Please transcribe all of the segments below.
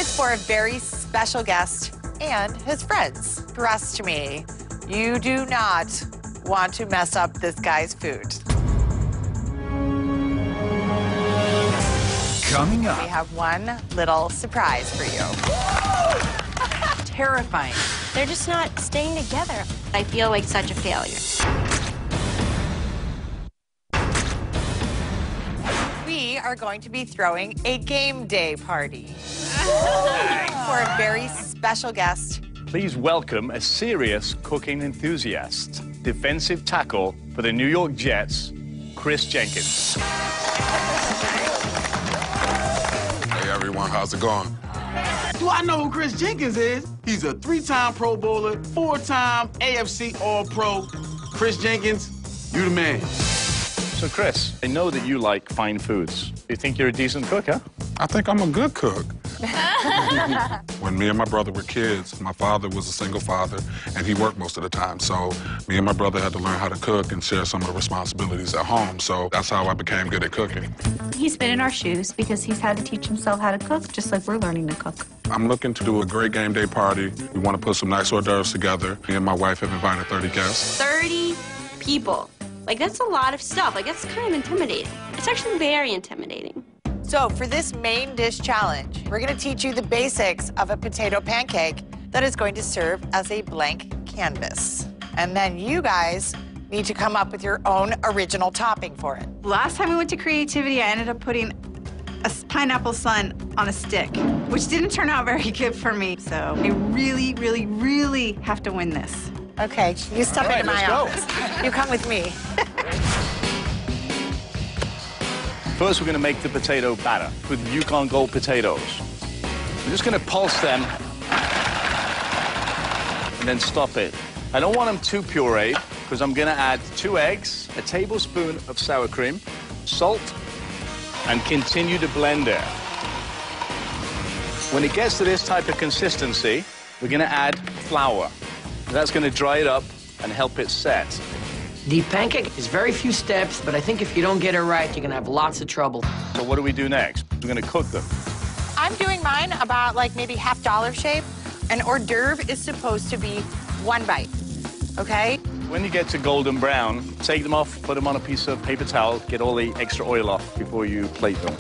It's for a very special guest and his friends. Trust me, you do not want to mess up this guy's food. Coming up. We have one little surprise for you. Terrifying. They're just not staying together. I feel like such a failure. We are going to be throwing a game day party for a very special guest. Please welcome a serious cooking enthusiast, defensive tackle for the New York Jets, Kris Jenkins. Hey everyone, how's it going? Do I know who Kris Jenkins is? He's a 3-time Pro Bowler, 4-time AFC All-Pro. Kris Jenkins, you the man. So, Kris, I know that you like fine foods. You think you're a decent cook, huh? I think I'm a good cook. When me and my brother were kids, my father was a single father, and he worked most of the time. So me and my brother had to learn how to cook and share some of the responsibilities at home. So that's how I became good at cooking. He's been in our shoes because he's had to teach himself how to cook, just like we're learning to cook. I'm looking to do a great game day party. We want to put some nice hors d'oeuvres together. Me and my wife have invited 30 guests. 30 people. Like, that's a lot of stuff. Like, that's kind of intimidating. It's actually very intimidating. So for this main dish challenge, we're going to teach you the basics of a potato pancake that is going to serve as a blank canvas. And then you guys need to come up with your own original topping for it. Last time we went to creativity, I ended up putting a pineapple sun on a stick, which didn't turn out very good for me. So I really, really, really have to win this. Okay, you step into my go. office. You come with me. First, we're going to make the potato batter with Yukon Gold potatoes. We're just going to pulse them and then stop it. I don't want them too pureed because I'm going to add 2 eggs, a tablespoon of sour cream, salt, and continue to blend it. When it gets to this type of consistency, we're going to add flour. That's going to dry it up and help it set. The pancake is very few steps, but I think if you don't get it right, you're going to have lots of trouble. So what do we do next? We're going to cook them. I'm doing mine about like maybe half-dollar shape. An hors d'oeuvre is supposed to be 1 bite, okay? When you get to golden brown, take them off, put them on a piece of paper towel, get all the extra oil off before you plate them.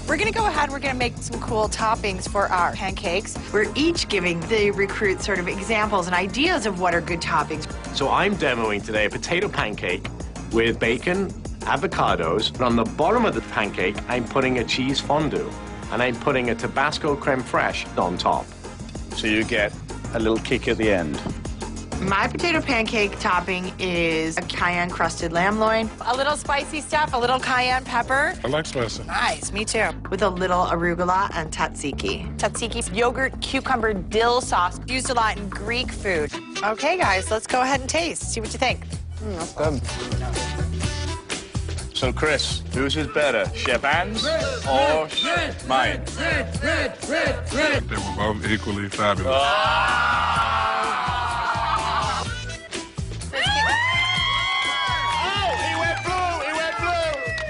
We're gonna go ahead, we're gonna make some cool toppings for our pancakes. We're each giving the recruits sort of examples and ideas of what are good toppings. So I'm demoing today a potato pancake with bacon, avocados, and on the bottom of the pancake, I'm putting a cheese fondue, and I'm putting a Tabasco creme fraiche on top. So you get a little kick at the end. My potato pancake topping is a cayenne-crusted lamb loin, a little spicy stuff, a little cayenne pepper. I like spicy. Nice, me too. With a little arugula and tzatziki. Tzatziki, yogurt, cucumber, dill sauce, used a lot in Greek food. Okay, guys, let's go ahead and taste. See what you think. That's good. So, Kris, whose is better, Chef Anne's or mine? They were both equally fabulous.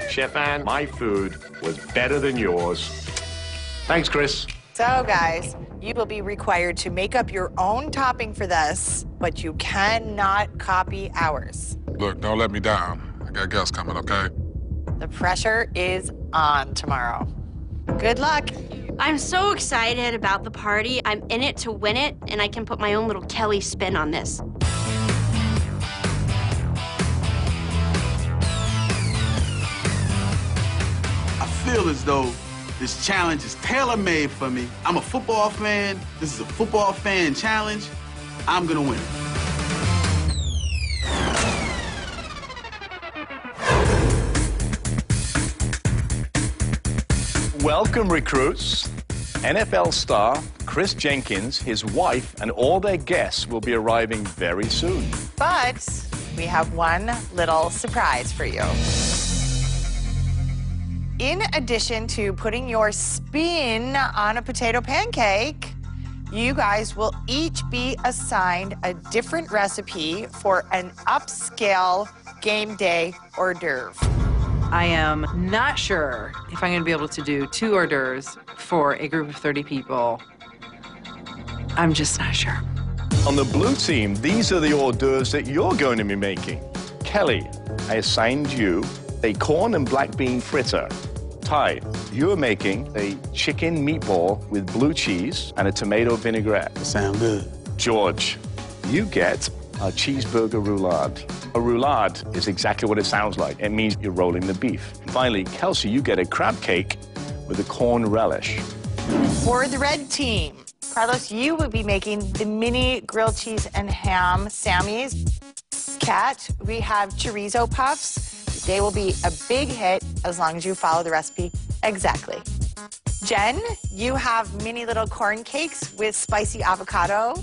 Chef Anne, my food was better than yours. Thanks, Kris. So, guys, you will be required to make up your own topping for this, but you cannot copy ours. Look, don't let me down. I got guests coming, okay? The pressure is on tomorrow. Good luck. I'm so excited about the party. I'm in it to win it, and I can put my own little Kelly spin on this. I feel as though this challenge is tailor-made for me. I'm a football fan. This is a football fan challenge. I'm gonna win. Welcome, recruits. NFL star Kris Jenkins, his wife, and all their guests will be arriving very soon. But we have one little surprise for you. In addition to putting your spin on a potato pancake, you guys will each be assigned a different recipe for an upscale game day hors d'oeuvre. I am not sure if I'm going to be able to do 2 hors d'oeuvres for a group of 30 people. I'm just not sure. On the blue team, these are the hors d'oeuvres that you're going to be making. Kelly, I assigned you a corn and black bean fritter. Ty, you are making a chicken meatball with blue cheese and a tomato vinaigrette. Sound good. George, you get a cheeseburger roulade. A roulade is exactly what it sounds like. It means you're rolling the beef. Finally, Kelsey, you get a crab cake with a corn relish. For the red team, Carlos, you will be making the mini grilled cheese and ham Sammys. Kat, we have chorizo puffs. They will be a big hit as long as you follow the recipe exactly. Jen, you have mini little corn cakes with spicy avocado.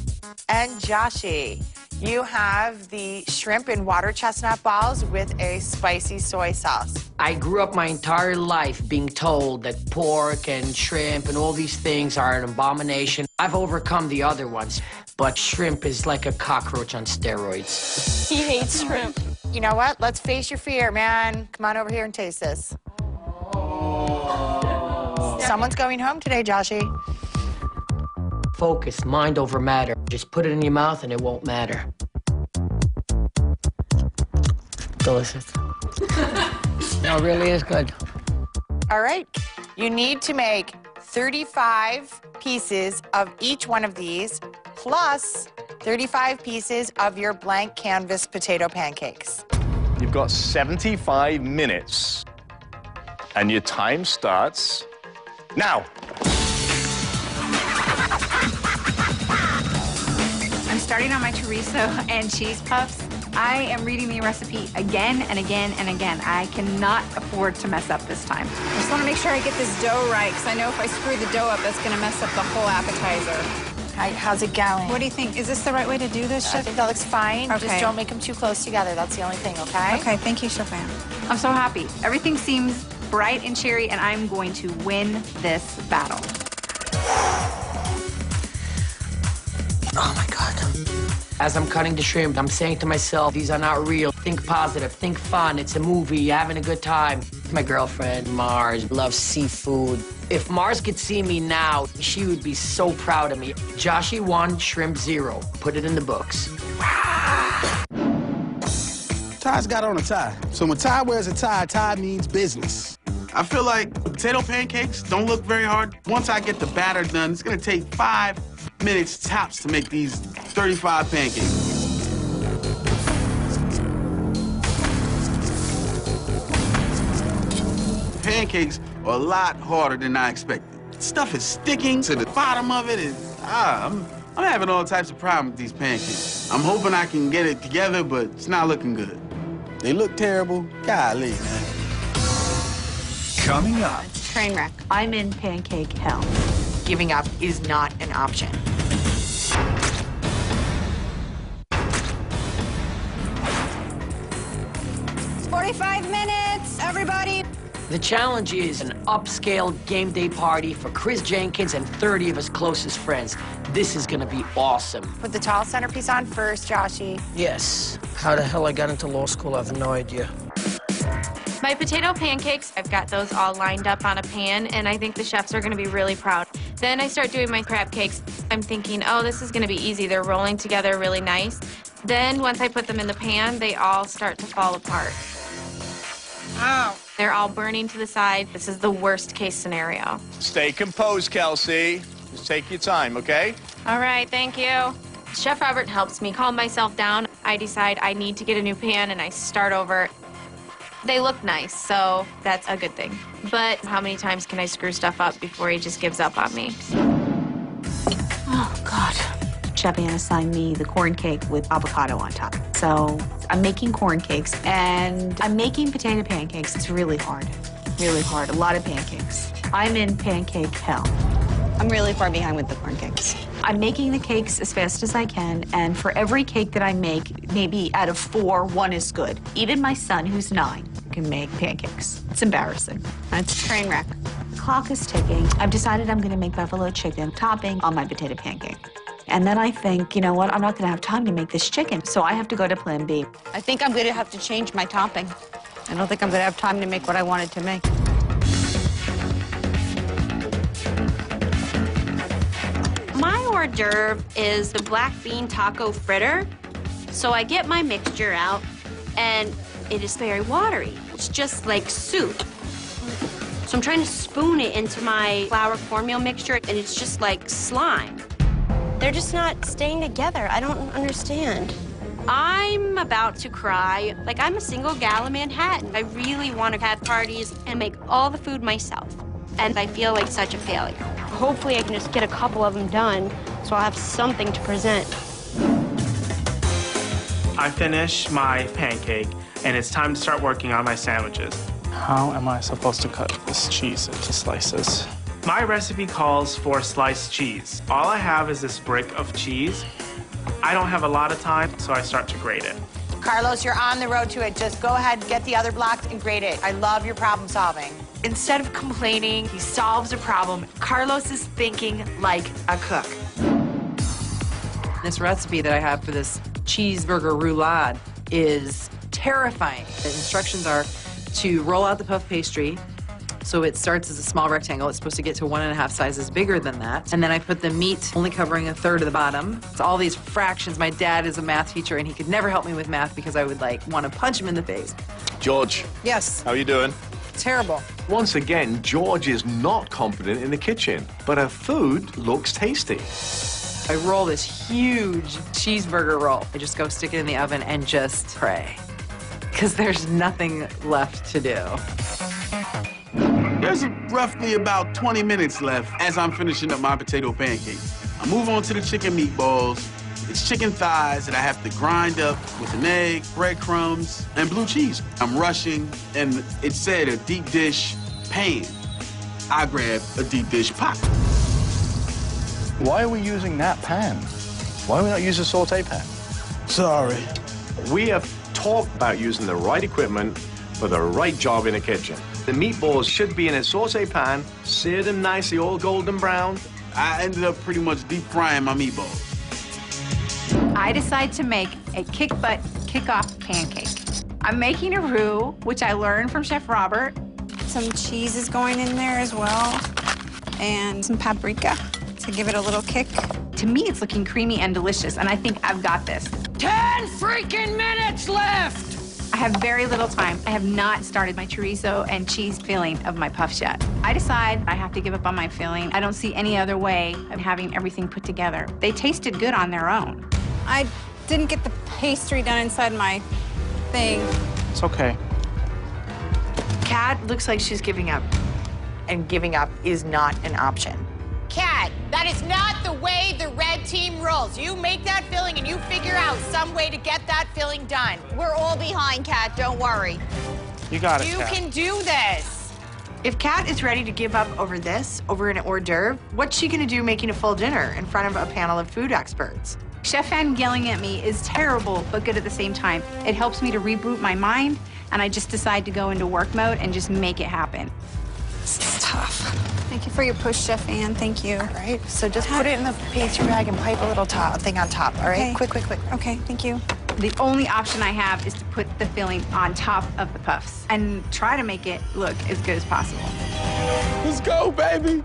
And Joshi, you have the shrimp and water chestnut balls with a spicy soy sauce. I grew up my entire life being told that pork and shrimp and all these things are an abomination. I've overcome the other ones, but shrimp is like a cockroach on steroids. He hates shrimp. You know what? Let's face your fear, man. Come on over here and taste this. Someone's going home today, Joshi. Focus, mind over matter. Just put it in your mouth and it won't matter. Delicious. No, it really is good. All right. You need to make 35 pieces of each one of these, plus 35 pieces of your blank canvas potato pancakes. You've got 75 minutes, and your time starts now. I'm starting on my chorizo and cheese puffs. I am reading the recipe again and again and again. I cannot afford to mess up this time. I just want to make sure I get this dough right, because I know if I screw the dough up, that's going to mess up the whole appetizer. Hi, how's it going? What do you think? Is this the right way to do this, I Chef? think that looks fine. Okay. Just don't make them too close together. That's the only thing, okay? Okay, thank you, Chef Ann. I'm so happy. Everything seems bright and cheery, and I'm going to win this battle. Oh my God. As I'm cutting the shrimp, I'm saying to myself, these are not real. Think positive, think fun. It's a movie, you're having a good time. My girlfriend, Mars, loves seafood. If Mars could see me now, she would be so proud of me. Joshi 1, shrimp 0. Put it in the books. Ty's got on a tie. So when Ty wears a tie, tie means business. I feel like potato pancakes don't look very hard. Once I get the batter done, it's gonna take 5 minutes tops to make these 35 pancakes. Pancakes are a lot harder than I expected. Stuff is sticking to the bottom of it, and I'm having all types of problems with these pancakes. I'm hoping I can get it together, but it's not looking good. They look terrible. Golly, man. Coming up. Train wreck. I'm in pancake hell. Giving up is not an option. It's 45 minutes, everybody. The challenge is an upscale game day party for Kris Jenkins and 30 of his closest friends. This is gonna be awesome. Put the tall centerpiece on first, Joshi. Yes. How the hell I got into law school, I have no idea. My potato pancakes, I've got those all lined up on a pan, and I think the chefs are gonna be really proud. Then I start doing my crab cakes. I'm thinking, oh, this is gonna be easy. They're rolling together really nice. Then once I put them in the pan, they all start to fall apart. Oh. They're all burning to the side. This is the worst case scenario. Stay composed, Kelsey. Just take your time, okay? All right, thank you. Chef Robert helps me calm myself down. I decide I need to get a new pan, and I start over. They look nice, so that's a good thing. But how many times can I screw stuff up before he just gives up on me? Oh, God. Chef Ann assigned me the corn cake with avocado on top. So I'm making corn cakes, and I'm making potato pancakes. It's really hard. Really hard. A lot of pancakes. I'm in pancake hell. I'm really far behind with the corn cakes. I'm making the cakes as fast as I can, and for every cake that I make, maybe out of 4, 1 is good. Even my son, who's 9, can make pancakes. It's embarrassing. It's a train wreck. The clock is ticking. I've decided I'm gonna make buffalo chicken topping on my potato pancake. And then I think, you know what, I'm not gonna have time to make this chicken, so I have to go to plan B. I think I'm gonna have to change my topping. I don't think I'm gonna have time to make what I wanted to make. My hors d'oeuvre is the black bean taco fritter. So I get my mixture out, and it is very watery. It's just like soup. So I'm trying to spoon it into my flour cornmeal mixture, and it's just like slime. They're just not staying together. I don't understand. I'm about to cry. Like, I'm a single gal in Manhattan. I really want to have parties and make all the food myself. And I feel like such a failure. Hopefully I can just get a couple of them done so I'll have something to present. I finished my pancake, and it's time to start working on my sandwiches. How am I supposed to cut this cheese into slices? My recipe calls for sliced cheese. All I have is this brick of cheese. I don't have a lot of time, so I start to grate it. Carlos, you're on the road to it. Just go ahead, get the other blocks, and grate it. I love your problem solving. Instead of complaining, he solves a problem. Carlos is thinking like a cook. This recipe that I have for this cheeseburger roulade is terrifying. The instructions are to roll out the puff pastry. So it starts as a small rectangle. It's supposed to get to 1.5 sizes bigger than that. And then I put the meat only covering 1/3 of the bottom. It's all these fractions. My dad is a math teacher, and he could never help me with math because I would, like, want to punch him in the face. George. Yes. How are you doing? Terrible. Once again, George is not confident in the kitchen, but her food looks tasty. I roll this huge cheeseburger roll. I just go stick it in the oven and just pray, because there's nothing left to do. There's roughly about 20 minutes left as I'm finishing up my potato pancakes. I move on to the chicken meatballs. It's chicken thighs that I have to grind up with an egg, breadcrumbs, and blue cheese. I'm rushing, and it said a deep dish pan. I grab a deep dish pot. Why are we using that pan? Why are we not using a saute pan? Sorry. We have talked about using the right equipment for the right job in the kitchen. The meatballs should be in a saute pan, sear them nicely, all golden brown. I ended up pretty much deep frying my meatballs. I decide to make a kick-butt, kick-off pancake. I'm making a roux, which I learned from Chef Robert. Some cheese is going in there as well, and some paprika to give it a little kick. To me, it's looking creamy and delicious, and I think I've got this. 10 freaking minutes left! I have very little time. I have not started my chorizo and cheese filling of my puffs yet. I decide I have to give up on my filling. I don't see any other way of having everything put together. They tasted good on their own. I didn't get the pastry done inside my thing. It's okay. Kat looks like she's giving up. And giving up is not an option. Kat, that is not the way the red team rolls. You make that filling and you figure out some way to get that filling done. We're all behind, Kat. Don't worry. You got it, You Kat. can do this. If Kat is ready to give up over this, over an hors d'oeuvre, what's she gonna do making a full dinner in front of a panel of food experts? Chef Ann yelling at me is terrible, but good at the same time. It helps me to reboot my mind, and I just decide to go into work mode and just make it happen. It's tough. Thank you for your push, Chef Ann. Thank you. All right, so just put it in the pastry bag and pipe a little thing on top, all right? Okay. Quick. Okay, thank you. The only option I have is to put the filling on top of the puffs and try to make it look as good as possible. Let's go, baby.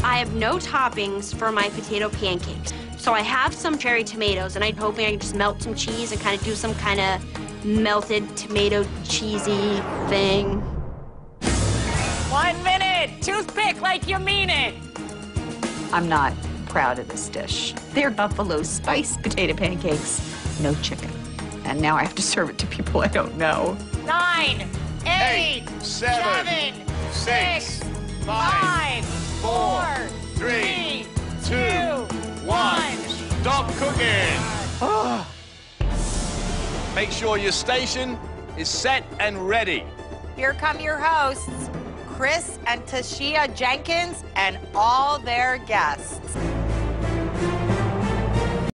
I have no toppings for my potato pancakes. So I have some cherry tomatoes, and I'm hoping I can just melt some cheese and kind of do some kind of melted tomato cheesy thing. 1 minute. Toothpick like you mean it. I'm not proud of this dish. They're buffalo spice potato pancakes, no chicken. And now I have to serve it to people I don't know. 9, 8, 7, 6, 5, 4, 3, 2, 1. Stop cooking. Make sure your station is set and ready. Here come your hosts, Kris and Kris Jenkins, and all their guests.